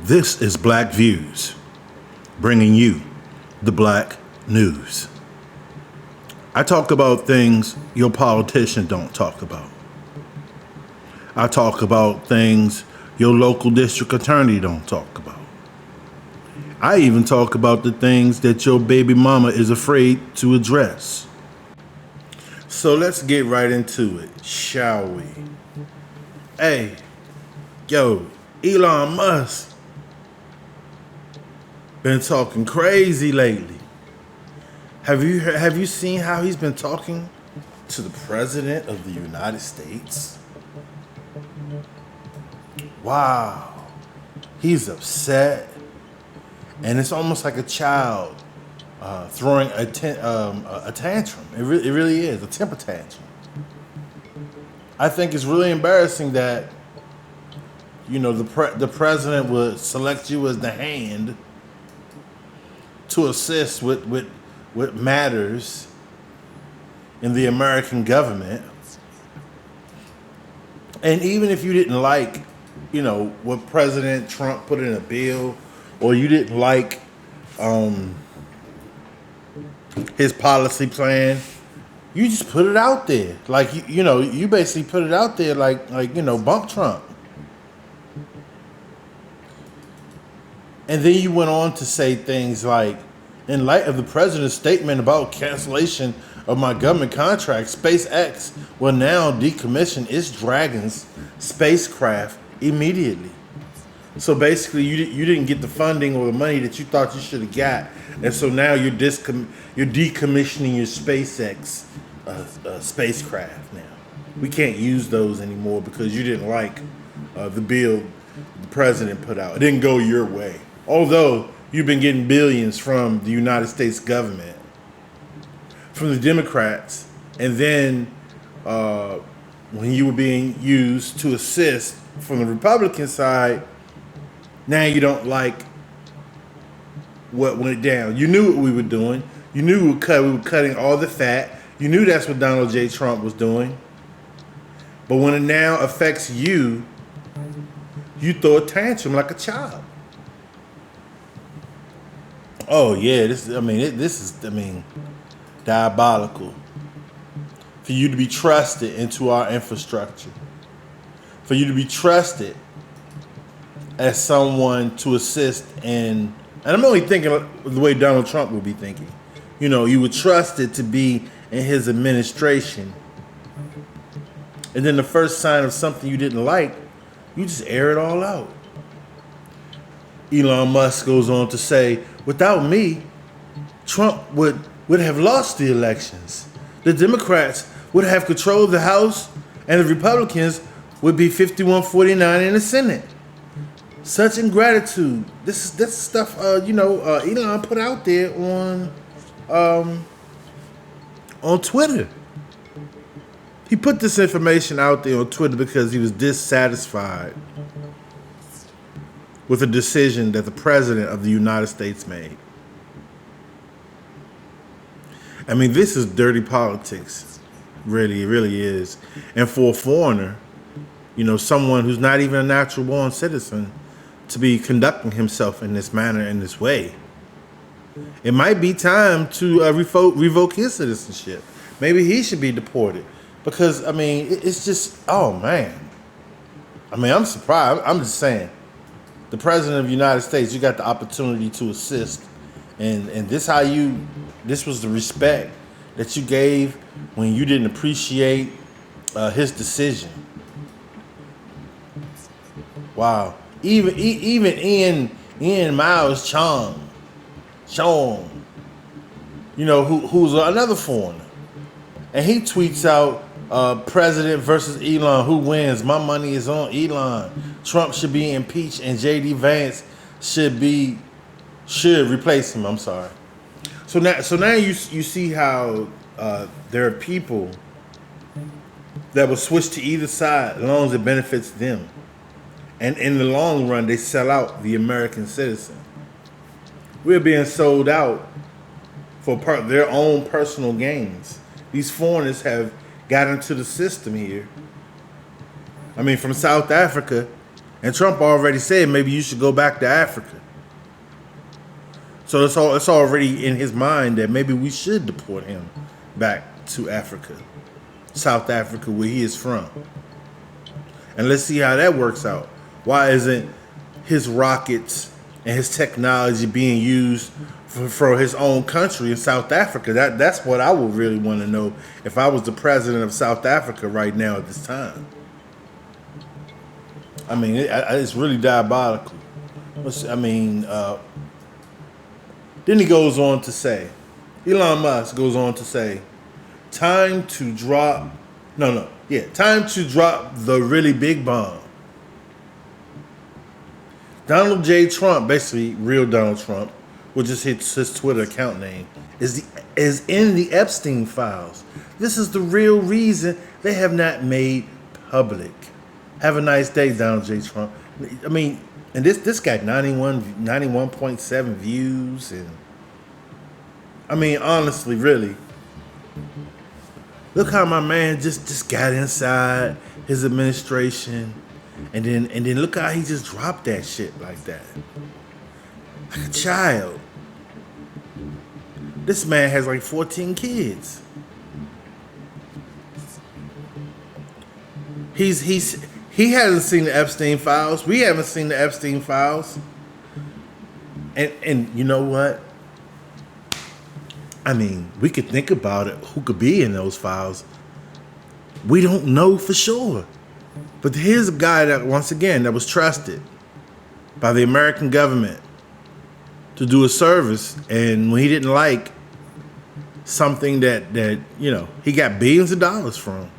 This is Black Views, bringing you the black news. I talk about things your politicians don't talk about. I talk about things your local district attorney don't talk about. I even talk about the things that your baby mama is afraid to address. So let's get right into it, shall we? Hey, Elon Musk been talking crazy lately. Have you seen how he's been talking to the President of the United States? Wow. He's upset. And it's almost like a child throwing a tantrum. It really is, a temper tantrum. I think it's really embarrassing that, the president would select you as the hand to assist with matters in the American government. And even if you didn't like, what President Trump put in a bill, or you didn't like his policy plan, you just put it out there. Like, you basically put it out there like bump Trump. And then you went on to say things like, in light of the president's statement about cancellation of my government contract, SpaceX will now decommission its Dragon's spacecraft immediately. So basically, you didn't get the funding or the money that you thought you should have got, and so now you're decommissioning your SpaceX spacecraft. Now we can't use those anymore because you didn't like the bill the president put out. It didn't go your way, although you've been getting billions from the United States government, from the Democrats, and then when you were being used to assist from the Republican side, now you don't like what went down. You knew what we were doing. You knew we were cutting all the fat. You knew that's what Donald J. Trump was doing. But when it now affects you, you throw a tantrum like a child. Oh yeah, this is diabolical. For you to be trusted into our infrastructure. For you to be trusted as someone to assist in, and I'm only thinking the way Donald Trump would be thinking. You were trusted to be in his administration. And then the first sign of something you didn't like, you just air it all out. Elon Musk goes on to say, without me, Trump would have lost the elections. The Democrats would have controlled the House, and the Republicans would be 51-49 in the Senate. Such ingratitude. This stuff Elon put out there on Twitter. He put this information out there on Twitter because he was dissatisfied with a decision that the President of the United States made. I mean, this is dirty politics. Really, it really is. And for a foreigner, someone who's not even a natural born citizen, to be conducting himself in this manner, in this way, it might be time to revoke his citizenship. Maybe he should be deported. Because, it's just, oh man. I'm surprised. I'm just saying, the President of the United States, you got the opportunity to assist. And this was the respect that you gave when you didn't appreciate his decision. Wow. Even Ian Miles Chong, who's another foreigner, and he tweets out, President versus Elon, who wins? My money is on Elon. Trump should be impeached, and J.D. Vance should replace him. I'm sorry. So now you see how there are people that will switch to either side as long as it benefits them. And in the long run, they sell out the American citizen. We're being sold out for their own personal gains. These foreigners have got into the system here. From South Africa, And Trump already said maybe you should go back to Africa. So it's already in his mind that maybe we should deport him back to Africa, South Africa, where he is from. And let's see how that works out. Why isn't his rockets and his technology being used for his own country in South Africa? That's what I would really want to know if I was the president of South Africa right now at this time. I mean, it's really diabolical. Then he goes on to say, Elon Musk goes on to say, time to drop the really big bomb. Donald J. Trump, basically real Donald Trump, which is his Twitter account name, is in the Epstein files. This is the real reason they have not made public. Have a nice day, Donald J. Trump. I mean, and this got 91.7 views, and I mean, honestly, really, look how my man just got inside his administration, and then look how he just dropped that shit like that, like a child. This man has like 14 kids. He hasn't seen the Epstein files. We haven't seen the Epstein files. And you know what? I mean, we could think about it. Who could be in those files? We don't know for sure. But here's a guy that, once again, that was trusted by the American government to do a service, and when he didn't like something that he got billions of dollars from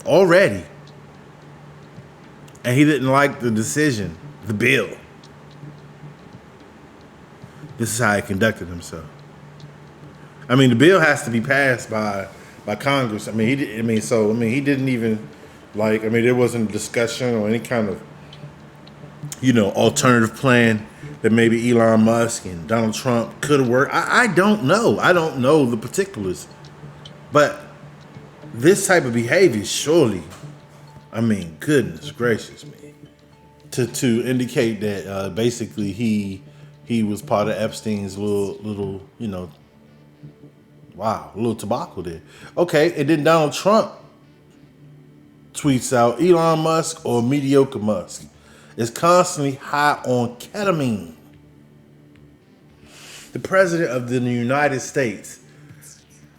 already, and he didn't like the decision, the bill. This is how he conducted himself. I mean, the bill has to be passed by Congress. He didn't even there wasn't a discussion or any kind of alternative plan that maybe Elon Musk and Donald Trump could have worked. I don't know. I don't know the particulars, but this type of behavior surely. I mean, goodness gracious me. To indicate that basically he was part of Epstein's little little tobacco there. Okay, and then Donald Trump tweets out, Elon Musk, or mediocre Musk, is constantly high on ketamine. The president of the United States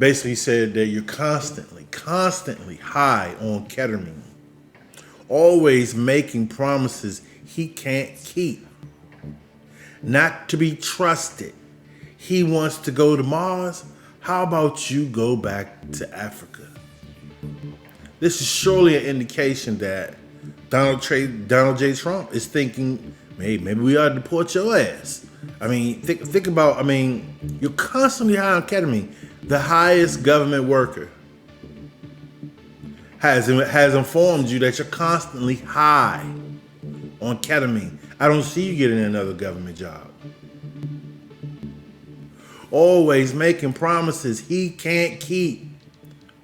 basically said that you're constantly high on ketamine. Always making promises he can't keep. Not to be trusted. He wants to go to Mars. How about you go back to Africa? This is surely an indication that Donald J. Trump is thinking, maybe we ought to deport your ass. I mean, think about, you're constantly high on ketamine. The highest government worker has informed you that you're constantly high on ketamine. I don't see you getting another government job. Always making promises he can't keep.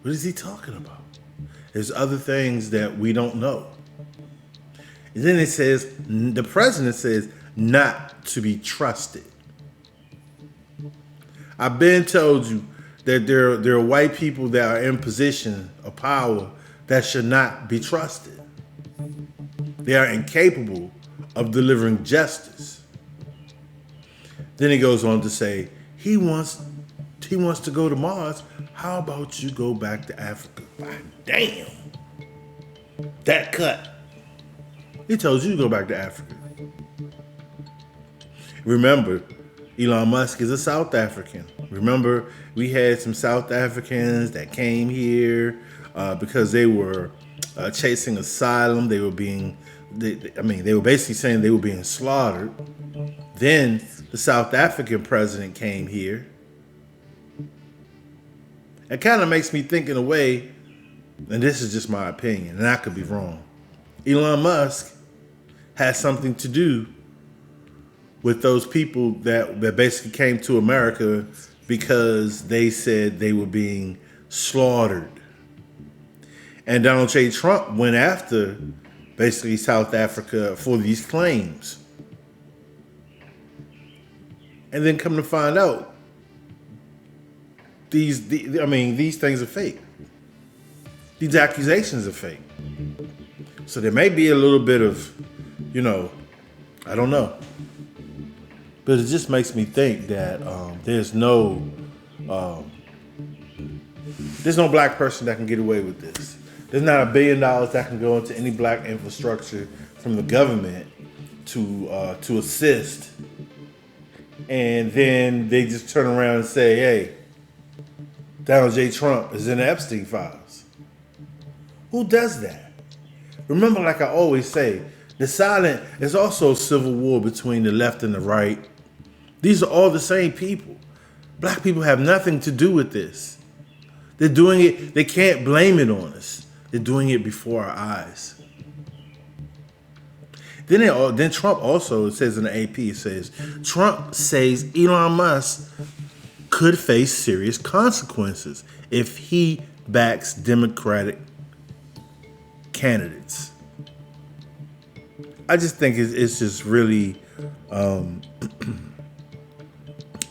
What is he talking about? There's other things that we don't know. And then it says, the president says, not to be trusted. I've been told you that there are white people that are in position of power that should not be trusted. They are incapable of delivering justice. Then he goes on to say, he wants to go to Mars. How about you go back to Africa? Damn. That cut. He told you to go back to Africa. Remember, Elon Musk is a South African. Remember, we had some South Africans that came here because they were chasing asylum. They were basically saying they were being slaughtered. Then the South African president came here. It kind of makes me think in a way, and this is just my opinion, and I could be wrong. Elon Musk has something to do with those people that basically came to America because they said they were being slaughtered. And Donald J. Trump went after basically South Africa for these claims. And then come to find out, these things are fake. These accusations are fake. So there may be a little bit of, I don't know. But it just makes me think that there's no black person that can get away with this. There's not $1 billion that can go into any black infrastructure from the government to assist, and then they just turn around and say, "Hey, Donald J. Trump is in the Epstein files." Who does that? Remember, like I always say, there's also a civil war between the left and the right. These are all the same people. Black people have nothing to do with this. They're doing it, they can't blame it on us. They're doing it before our eyes. Then Trump also, it says in the AP, it says, Trump says Elon Musk could face serious consequences if he backs Democratic candidates. I just think it's just really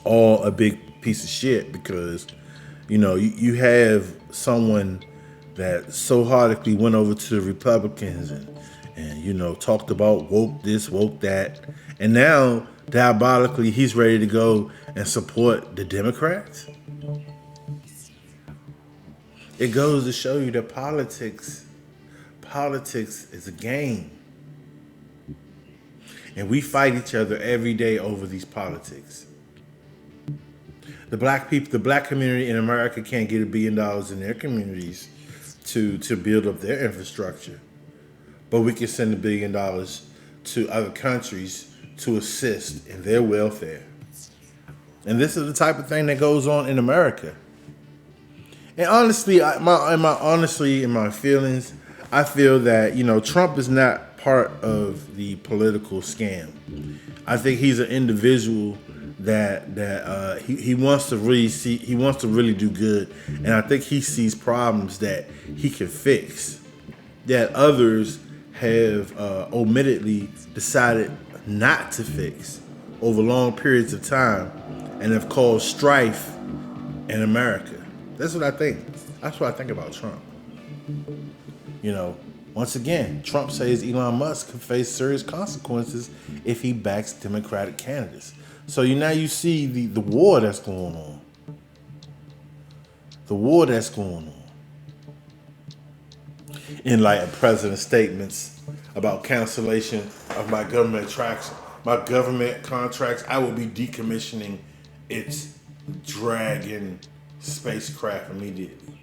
all a big piece of shit, because you have someone that so hardly went over to the Republicans and talked about woke this, woke that, and now diabolically he's ready to go and support the Democrats. It goes to show you that politics is a game. And we fight each other every day over these politics. The black community in America can't get $1 billion in their communities to build up their infrastructure. But we can send $1 billion to other countries to assist in their welfare. And this is the type of thing that goes on in America. And honestly, in my feelings, I feel that, Trump is not part of the political scam. I think he's an individual that he wants to really do good, and I think he sees problems that he can fix that others have omittedly decided not to fix over long periods of time, and have caused strife in America. That's what I think. That's what I think about Trump. Once again, Trump says Elon Musk could face serious consequences if he backs Democratic candidates. So now you see the war that's going on. The war that's going on. In light of President's statements about cancellation of my government contracts, I will be decommissioning its Dragon spacecraft immediately.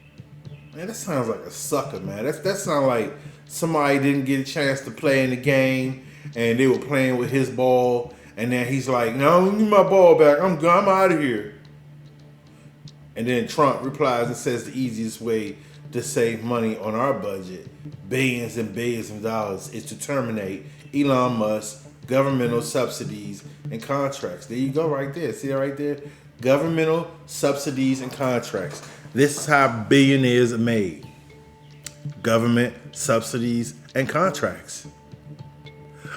Man, that sounds like a sucker, man. That sounds like somebody didn't get a chance to play in the game, and they were playing with his ball, and then he's like, "No, give me my ball back. I'm out of here." And then Trump replies and says the easiest way to save money on our budget, billions and billions of dollars, is to terminate Elon Musk's governmental subsidies and contracts. There you go, right there. See that right there? Governmental subsidies and contracts. This is how billionaires are made. Government subsidies and contracts.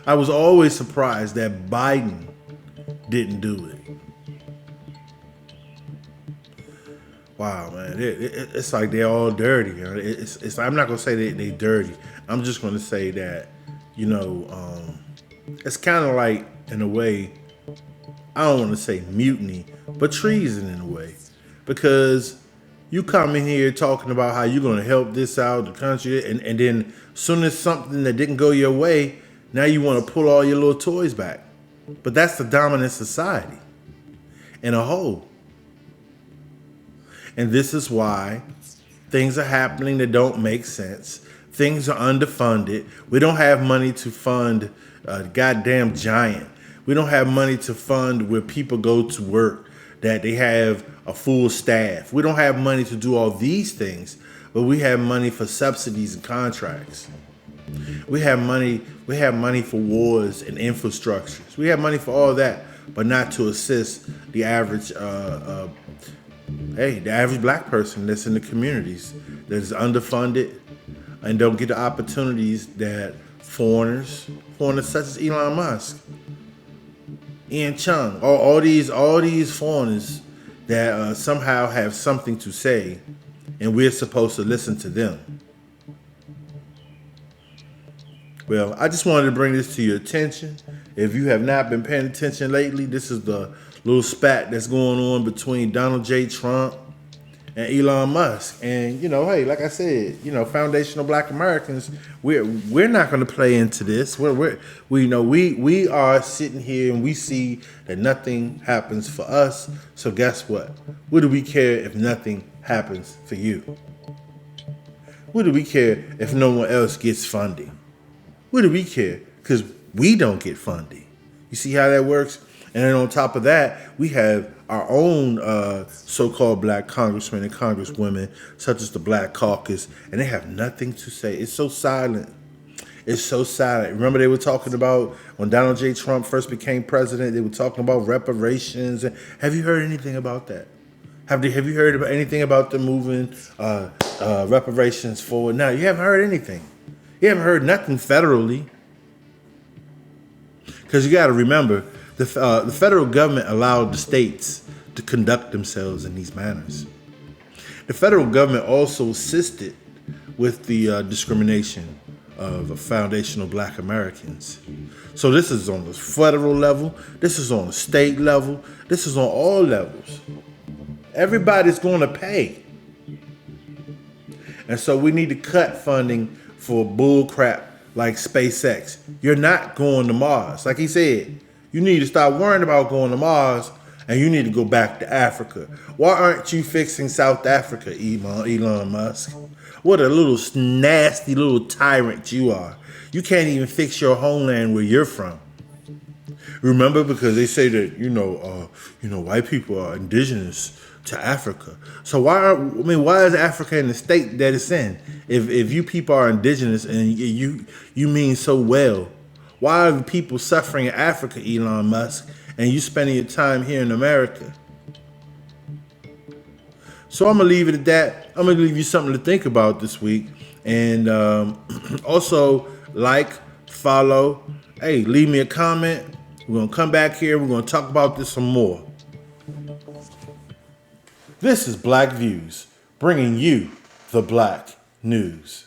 I was always surprised that Biden didn't do it. Wow, man, it's like they're all dirty. It's I'm not gonna say they're dirty. I'm just gonna say that, it's kind of like, in a way, I don't want to say mutiny, but treason in a way, because you come in here talking about how you're gonna help this out the country, and then as soon as something that didn't go your way, now you want to pull all your little toys back. But that's the dominant society in a whole. And this is why things are happening that don't make sense. Things are underfunded. We don't have money to fund a goddamn giant. We don't have money to fund where people go to work, that they have a full staff. We don't have money to do all these things, but we have money for subsidies and contracts. We have money for wars and infrastructures. We have money for all that, but not to assist the average the average black person that's in the communities that is underfunded and don't get the opportunities that foreigners such as Elon Musk, Ian Chung, all these foreigners that somehow have something to say, and we're supposed to listen to them. Well, I just wanted to bring this to your attention. If you have not been paying attention lately, this is the little spat that's going on between Donald J. Trump and Elon Musk. And hey, like I said, foundational Black Americans, we're not going to play into this. We are sitting here and we see that nothing happens for us. So guess what? What do we care if nothing happens for you? What do we care if no one else gets funding? What do we care? Because we don't get funding. You see how that works? And then on top of that, we have our own so-called black congressmen and congresswomen, such as the Black Caucus, and they have nothing to say. It's so silent. It's so silent. Remember they were talking about when Donald J. Trump first became president, they were talking about reparations. Have you heard anything about that? Have you heard about anything about them moving reparations forward? No, you haven't heard anything. You haven't heard nothing federally. Because you got to remember, the federal government allowed the states to conduct themselves in these manners. The federal government also assisted with the discrimination of foundational Black Americans. So this is on the federal level, this is on the state level, this is on all levels. Everybody's going to pay. And so we need to cut funding for bull crap like SpaceX. You're not going to Mars. Like he said, you need to stop worrying about going to Mars and you need to go back to Africa. Why aren't you fixing South Africa, Elon Musk? What a little nasty little tyrant you are. You can't even fix your homeland where you're from. Remember, because they say that, white people are indigenous to Africa. So why is Africa in the state that it's in? If you people are indigenous and you mean so well, why are the people suffering in Africa, Elon Musk, and you spending your time here in America? So I'm going to leave it at that. I'm going to leave you something to think about this week. And also, follow. Hey, leave me a comment. We're going to come back here. We're going to talk about this some more. This is Black Views, bringing you the Black News.